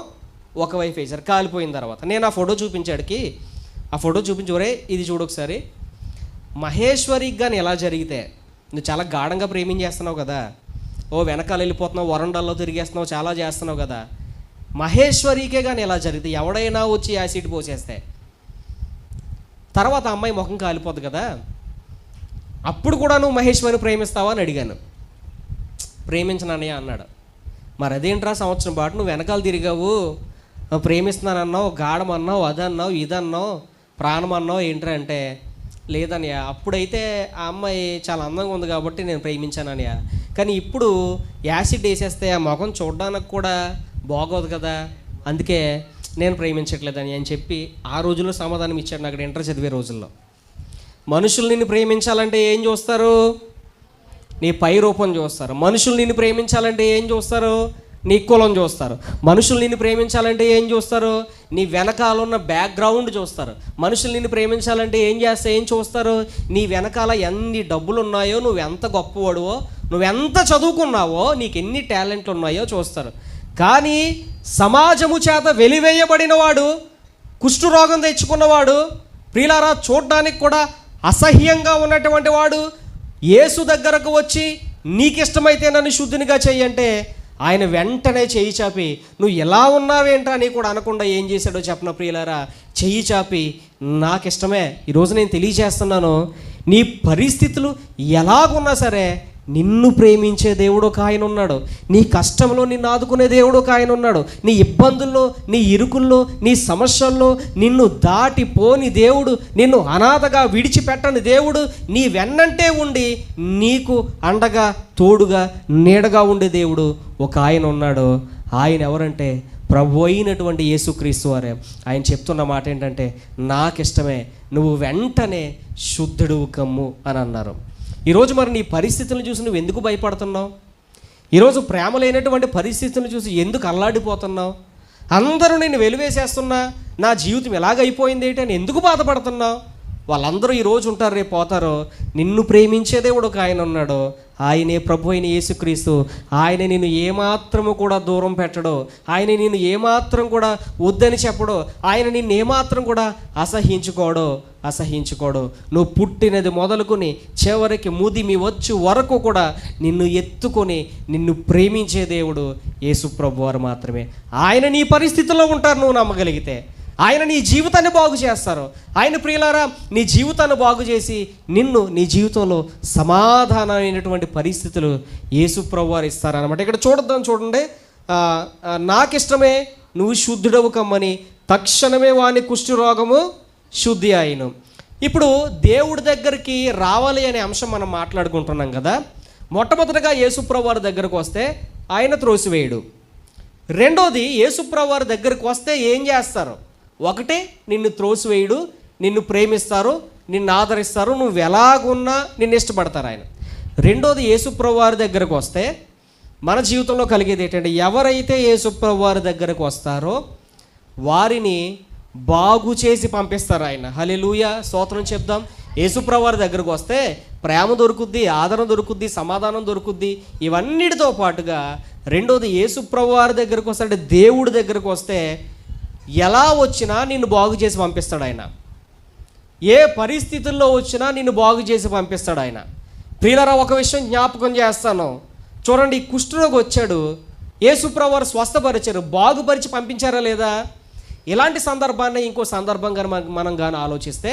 ఒకవైపు వేశారు. కాలిపోయిన తర్వాత నేను ఆ ఫోటో చూపించాడికి, ఆ ఫోటో చూపించి, ఒరే ఇది చూడు ఒకసారి, మహేశ్వరికి కానీ ఎలా జరిగితే, నువ్వు చాలా గాఢంగా ప్రేమించేస్తున్నావు కదా, ఓ వెనకాల వెళ్ళిపోతున్నావు, వరండాల్లో తిరిగేస్తున్నావు, చాలా చేస్తున్నావు కదా, మహేశ్వరికే కానీ ఎలా జరిగితే, ఎవడైనా వచ్చి యాసిడ్ పోసేస్తే తర్వాత అమ్మాయి ముఖం కాలిపోద్ది కదా, అప్పుడు కూడా నువ్వు మహేశ్వరిని ప్రేమిస్తావా అని అడిగాను. ప్రేమించనన్నయ్య అన్నాడు. మరి అదేంట్రా, సంవత్సరం పాటు నువ్వు వెనకాల తిరిగావు, ప్రేమిస్తున్నానన్నావు, గాఢమన్నావు, అదన్నావు, ఇదన్నావు, ప్రాణం అన్నావు, ఏంట్రా అంటే, లేదన్నయ్య అప్పుడైతే ఆ అమ్మాయి చాలా అందంగా ఉంది కాబట్టి నేను ప్రేమించానన్నయ్య, కానీ ఇప్పుడు యాసిడ్ వేసేస్తే ఆ ముఖం చూడడానికి కూడా బాగోదు కదా, అందుకే నేను ప్రేమించట్లేదని అని చెప్పి ఆ రోజుల్లో సమాధానం ఇచ్చాడు నాకు ఇంటర్ చదివే రోజుల్లో. మనుషులు నిన్ను ప్రేమించాలంటే ఏం చూస్తారు, నీ పై రూపం చూస్తారు. మనుషులు నిన్ను ప్రేమించాలంటే ఏం చూస్తారు, నీ కులం చూస్తారు. మనుషులు నిన్ను ప్రేమించాలంటే ఏం చూస్తారు, నీ వెనకాల ఉన్న బ్యాక్గ్రౌండ్ చూస్తారు. మనుషులు నిన్ను ప్రేమించాలంటే ఏం చూస్తారు, నీ వెనకాల ఎన్ని డబ్బులు ఉన్నాయో, నువ్వు ఎంత గొప్పవాడువో, నువ్వెంత చదువుకున్నావో, నీకు ఎన్ని టాలెంట్లు ఉన్నాయో చూస్తారు. కానీ సమాజము చేత వెలివేయబడినవాడు, కుష్ఠరోగం తెచ్చుకున్నవాడు, ప్రియులారా చూడడానికి కూడా అసహ్యంగా ఉన్నటువంటి వాడు యేసు దగ్గరకు వచ్చి నీకిష్టమైతే నన్ను శుద్ధినిగా చెయ్యంటే ఆయన వెంటనే చెయ్యి చాపి, నువ్వు ఎలా ఉన్నావేంటా అని కూడా అనకుండా ఏం చేశాడో చెప్పన ప్రియులారా, చెయ్యి చాపి నాకిష్టమే. ఈరోజు నేను తెలియజేస్తున్నాను, నీ పరిస్థితులు ఎలాగున్నా సరే నిన్ను ప్రేమించే దేవుడు ఒక ఆయన ఉన్నాడు. నీ కష్టంలో నిన్ను ఆదుకునే దేవుడు ఒక ఆయన ఉన్నాడు. నీ ఇబ్బందుల్లో, నీ ఇరుకుల్లో, నీ సమస్యల్లో నిన్ను దాటిపోని దేవుడు, నిన్ను అనాథగా విడిచిపెట్టని దేవుడు, నీ వెన్నంటే ఉండి నీకు అండగా, తోడుగా, నీడగా ఉండే దేవుడు ఒక ఆయన ఉన్నాడు. ఆయన ఎవరంటే ప్రభు అయినటువంటి యేసుక్రీస్తు వారే. ఆయన చెప్తున్న మాట ఏంటంటే, నాకిష్టమే, నువ్వు వెంటనే శుద్ధుడు కమ్ము అని అన్నారు. ఈరోజు మరి నీ పరిస్థితులను చూసి నువ్వు ఎందుకు భయపడుతున్నావు? ఈరోజు ప్రేమ లేనటువంటి పరిస్థితులను చూసి ఎందుకు అల్లాడిపోతున్నావు? అందరూ నేను వెలివేసేస్తున్నా, నా జీవితం ఎలాగైపోయింది ఏంటి అని ఎందుకు బాధపడుతున్నావు? వాళ్ళందరూ ఈరోజు ఉంటారు, రేపు పోతారో. నిన్ను ప్రేమించే దేవుడు ఒక ఆయన ఉన్నాడు, ఆయనే ప్రభు అయిన యేసుక్రీస్తు. ఆయన నిన్ను ఏమాత్రము కూడా దూరం పెట్టడో, ఆయన నిన్ను ఏమాత్రం కూడా వద్దని చెప్పడో, ఆయన నిన్ను ఏమాత్రం కూడా అసహించుకోడు. నువ్వు పుట్టినది మొదలుకొని చివరికి ముదిమి వచ్చు వరకు కూడా నిన్ను ఎత్తుకొని నిన్ను ప్రేమించే దేవుడు యేసు ప్రభు వారు మాత్రమే. ఆయన నీ పరిస్థితుల్లో ఉంటారు, నువ్వు నమ్మగలిగితే. ఆయన నీ జీవితాన్ని బాగు చేస్తారు. ఆయన ప్రియులారా, నీ జీవితాన్ని బాగు చేసి నీ జీవితంలో సమాధానమైనటువంటి పరిస్థితులు యేసు ప్రభు వారు ఇస్తారనమాట. ఇక్కడ చూడండి, నాకిష్టమే నువ్వు శుద్ధుడవు కమ్మని తక్షణమే వాని కుష్ఠరోగము శుద్ధి అయిను. ఇప్పుడు దేవుడి దగ్గరికి రావాలి అనే అంశం మనం మాట్లాడుకుంటున్నాం కదా. మొట్టమొదటిగా యేసుప్రభు వారి దగ్గరకు వస్తే ఆయన త్రోసివేయడు. రెండోది, యేసుప్రభు వారి దగ్గరకు వస్తే ఏం చేస్తారు? ఒకటి, నిన్ను త్రోసివేయడు, నిన్ను ప్రేమిస్తారు, నిన్ను ఆదరిస్తారు, నువ్వు ఎలాగున్నా నిన్ను ఇష్టపడతారు ఆయన. రెండోది, యేసుప్రభు వారి దగ్గరకు వస్తే మన జీవితంలో కలిగేది ఏంటంటే, ఎవరైతే యేసుప్రభు వారి దగ్గరకు వస్తారో వారిని బాగు చేసి పంపిస్తారు ఆయన. హల్లెలూయా, స్తోత్రం చెప్దాం. యేసుప్రభు వారి దగ్గరకు వస్తే ప్రేమ దొరుకుద్ది, ఆదరణ దొరుకుద్ది, సమాధానం దొరుకుద్ది. ఇవన్నిటితో పాటుగా రెండోది, యేసుప్రభు వారి దగ్గరకు వస్తే, అంటే దేవుడి దగ్గరకు వస్తే ఎలా వచ్చినా నిన్ను బాగు చేసి పంపిస్తాడు ఆయన. ఏ పరిస్థితుల్లో వచ్చినా నిన్ను బాగు చేసి పంపిస్తాడు ఆయన. ప్రియులారా, ఒక విషయం జ్ఞాపకం చేస్తాను. చూడండి, ఈ కుష్ఠరోగి వచ్చాడు, యేసుప్రభు వారు స్వస్థపరిచారు, బాగుపరిచి పంపించారా లేదా? ఇలాంటి సందర్భాన్ని ఇంకో సందర్భంగా మనం కానీ ఆలోచిస్తే,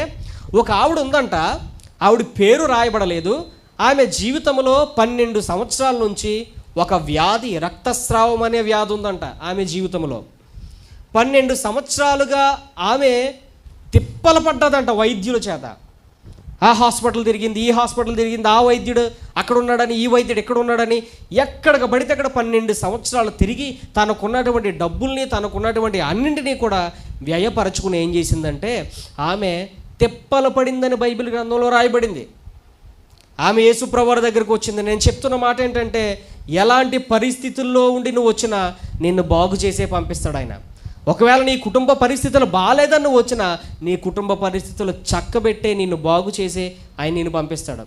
ఒక ఆవిడ ఉందంట, ఆవిడ పేరు రాయబడలేదు. ఆమె జీవితంలో 12 సంవత్సరాల నుంచి ఒక వ్యాధి, రక్తస్రావం అనే వ్యాధి ఉందంట ఆమె జీవితంలో. 12 సంవత్సరాలుగా ఆమె తిప్పల పడ్డదంట వైద్యుల చేత. ఆ హాస్పిటల్ తిరిగింది, ఈ హాస్పిటల్ తిరిగింది, ఆ వైద్యుడు అక్కడ ఉన్నాడని, ఈ వైద్యుడు ఎక్కడ ఉన్నాడని, ఎక్కడికి పడితే అక్కడ 12 సంవత్సరాలు తిరిగి తనకున్నటువంటి డబ్బుల్ని, తనకున్నటువంటి అన్నింటినీ కూడా వ్యయపరచుకుని ఏం చేసిందంటే, ఆమె తిప్పలు పడిందని బైబిల్ గ్రంథంలో రాయబడింది. ఆమె యేసుప్రభు వారి దగ్గరకు వచ్చింది. నేను చెప్తున్న మాట ఏంటంటే, ఎలాంటి పరిస్థితుల్లో ఉండి నువ్వు వచ్చినా నిన్ను బాగు చేసే పంపిస్తాడు ఆయన. ఒకవేళ నీ కుటుంబ పరిస్థితులు బాగాలేదని నువ్వు వచ్చినా నీ కుటుంబ పరిస్థితులు చక్కబెట్టే నిన్ను బాగు చేసే ఆయన నిన్ను పంపిస్తాడు.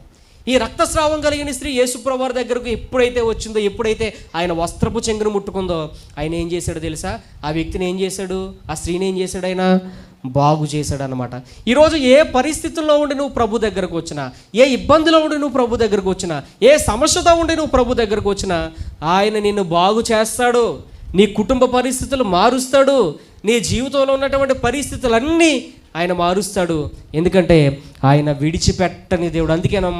ఈ రక్తస్రావం కలిగిన స్త్రీ యేసుప్రభు వారి దగ్గరకు ఎప్పుడైతే వచ్చిందో, ఎప్పుడైతే ఆయన వస్త్రపు చెంగును ముట్టుకుందో, ఆయన ఏం చేశాడో తెలుసా? ఆ వ్యక్తిని ఏం చేశాడు? ఆ స్త్రీని ఏం చేశాడు? ఆయన బాగు చేశాడు అనమాట. ఈరోజు ఏ పరిస్థితుల్లో ఉండి నువ్వు ప్రభు దగ్గరకు వచ్చినా, ఏ ఇబ్బందిలో ఉండి నువ్వు ప్రభు దగ్గరకు వచ్చినా, ఏ సమస్యతో ఉండి నువ్వు ప్రభు దగ్గరకు వచ్చినా ఆయన నిన్ను బాగు చేస్తాడు. నీ కుటుంబ పరిస్థితులు మారుస్తాడు. నీ జీవితంలో ఉన్నటువంటి పరిస్థితులన్నీ ఆయన మారుస్తాడు. ఎందుకంటే ఆయన విడిచిపెట్టని దేవుడు. అందుకేనమ్మా